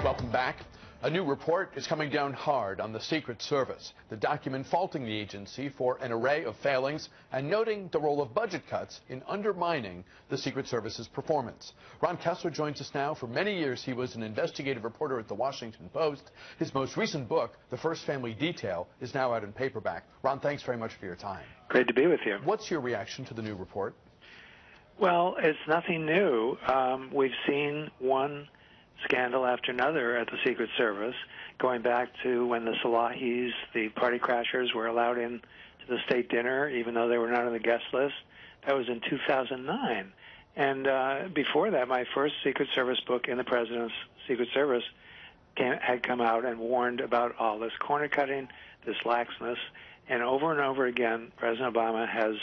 Welcome back. A new report is coming down hard on the Secret Service. The document faulting the agency for an array of failings and noting the role of budget cuts in undermining the Secret Service's performance. Ron Kessler joins us now. For many years, he was an investigative reporter at the Washington Post. His most recent book, The First Family Detail, is now out in paperback. Ron, thanks very much for your time. Great to be with you. What's your reaction to the new report? Well, it's nothing new. We've seen one scandal after another at the Secret Service, going back to when the Salahis, the party crashers, were allowed in to the state dinner, even though they were not on the guest list. That was in 2009. And before that, my first Secret Service book, In the President's Secret Service, had come out and warned about all this corner cutting, this laxness. And over again, President Obama has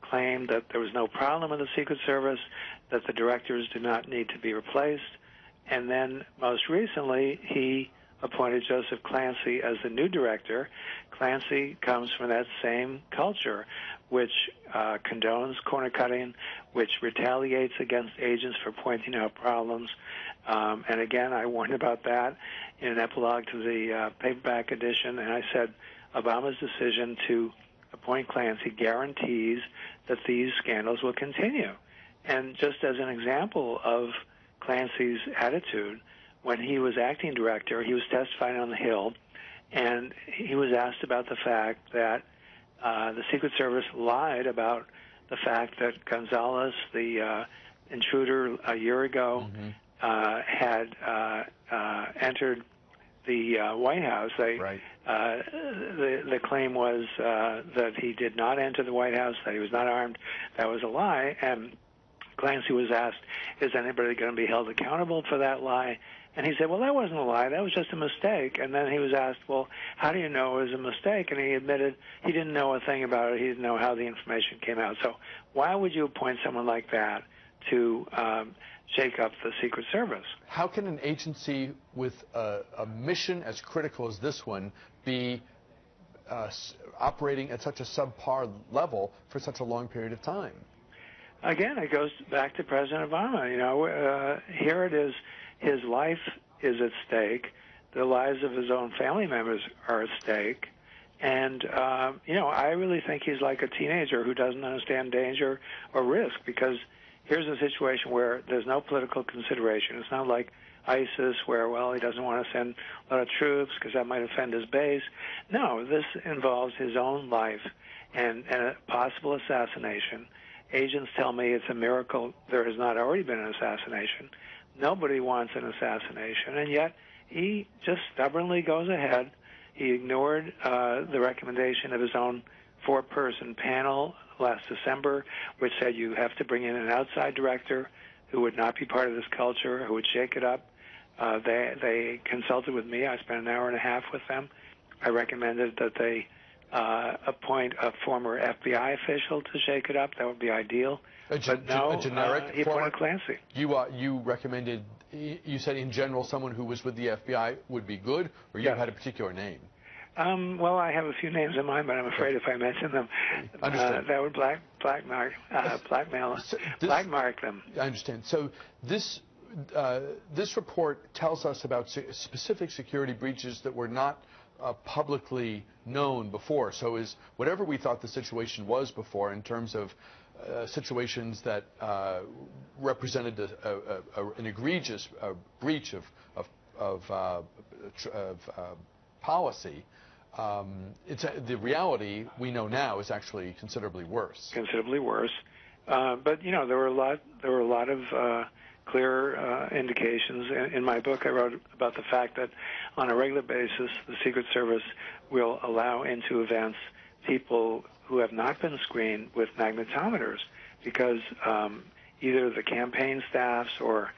claimed that there was no problem with the Secret Service, that the directors do not need to be replaced. And then most recently, he appointed Joseph Clancy as the new director. Clancy comes from that same culture, which condones corner cutting, which retaliates against agents for pointing out problems. And again, I warned about that in an epilogue to the paperback edition, and I said Obama's decision to appoint Clancy guarantees that these scandals will continue. And just as an example of Clancy's attitude, when he was acting director, he was testifying on the Hill, and he was asked about the fact that the Secret Service lied about the fact that Gonzalez, the intruder a year ago, had entered the White House. The claim was that he did not enter the White House, that he was not armed. That was a lie, and Clancy was asked, is anybody going to be held accountable for that lie? And he said, well, that wasn't a lie. That was just a mistake. And then he was asked, well, how do you know it was a mistake? And he admitted he didn't know a thing about it. He didn't know how the information came out. So why would you appoint someone like that to shake up the Secret Service? How can an agency with a mission as critical as this one be operating at such a subpar level for such a long period of time? Again, it goes back to President Obama. You know, here it is. His life is at stake. The lives of his own family members are at stake. And, you know, I really think he's like a teenager who doesn't understand danger or risk, because here's a situation where there's no political consideration. It's not like ISIS where, well, he doesn't want to send a lot of troops because that might offend his base. No, this involves his own life and a possible assassination. Agents tell me it's a miracle there has not already been an assassination. Nobody wants an assassination, and yet he just stubbornly goes ahead. He ignored the recommendation of his own four-person panel last December, which said you have to bring in an outside director who would not be part of this culture, who would shake it up. They consulted with me. I spent an hour and a half with them. I recommended that they appoint a former FBI official to shake it up. That would be ideal. A generic he appointed Clancy. You recommended, you said in general someone who was with the FBI would be good, or you had a particular name? Well, I have a few names in mind, but I'm afraid if I mention them, that would blackmark them. I understand. So this report tells us about specific security breaches that were not publicly known before. So is whatever we thought the situation was before in terms of situations that represented an egregious breach of policy, the reality we know now is actually considerably worse. Considerably worse, but you know there were a lot of clear indications. In my book, I wrote about the fact that on a regular basis, the Secret Service will allow into events people who have not been screened with magnetometers, because either the campaign staffs or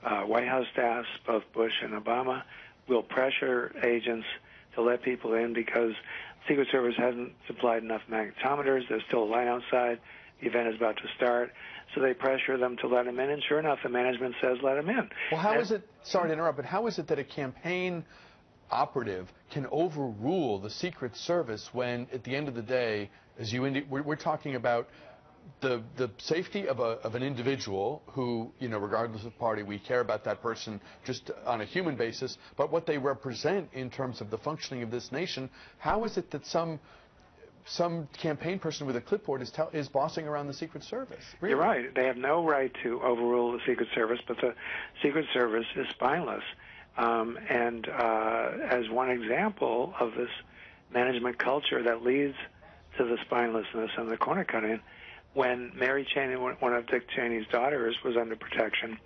White House staffs, both Bush and Obama, will pressure agents to let people in because Secret Service hasn't supplied enough magnetometers. There's still a line outside. The event is about to start. So they pressure them to let them in, and sure enough, the management says let them in. Well, how is it, sorry to interrupt, but how is it that a campaign operative can overrule the Secret Service when, at the end of the day, as we're talking about the safety of an individual who, regardless of party, we care about that person just on a human basis, but what they represent in terms of the functioning of this nation. How is it that some campaign person with a clipboard is bossing around the Secret Service? Really? You're right. They have no right to overrule the Secret Service, but the Secret Service is spineless. And as one example of this management culture that leads to the spinelessness and the corner cutting, when Mary Cheney, one of Dick Cheney's daughters, was under protection,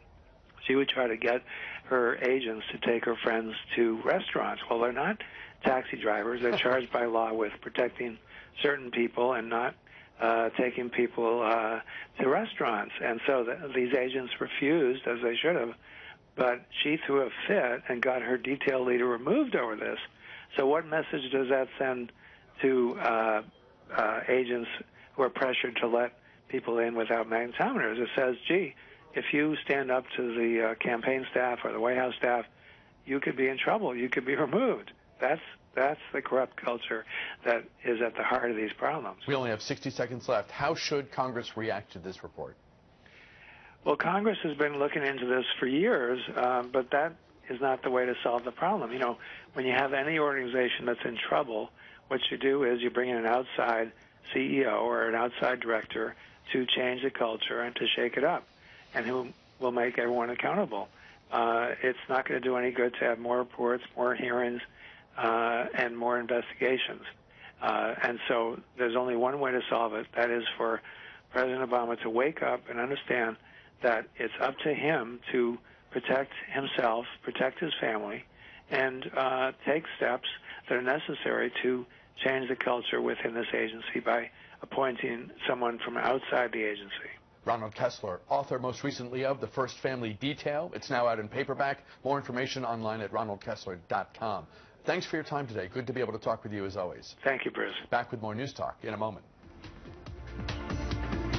she would try to get her agents to take her friends to restaurants. Well, they're not taxi drivers. They're charged by law with protecting certain people and not taking people to restaurants. And so these agents refused, as they should have, but she threw a fit and got her detail leader removed over this. So what message does that send to agents who are pressured to let people in without magnetometers? It says, gee, if you stand up to the campaign staff or the White House staff, you could be in trouble. You could be removed. That's the corrupt culture that is at the heart of these problems. We only have 60 seconds left. How should Congress react to this report? Well, Congress has been looking into this for years, but that is not the way to solve the problem. When you have any organization that's in trouble, what you do is you bring in an outside CEO or an outside director to change the culture and to shake it up, and who will make everyone accountable. It's not going to do any good to have more reports, more hearings, and more investigations. And so there's only one way to solve it. That is for President Obama to wake up and understand that it's up to him to protect himself, protect his family, and take steps that are necessary to change the culture within this agency by appointing someone from outside the agency. Ronald Kessler, author most recently of The First Family Detail. It's now out in paperback. More information online at ronaldkessler.com. Thanks for your time today. Good to be able to talk with you as always. Thank you, Bruce. Back with more News Talk in a moment.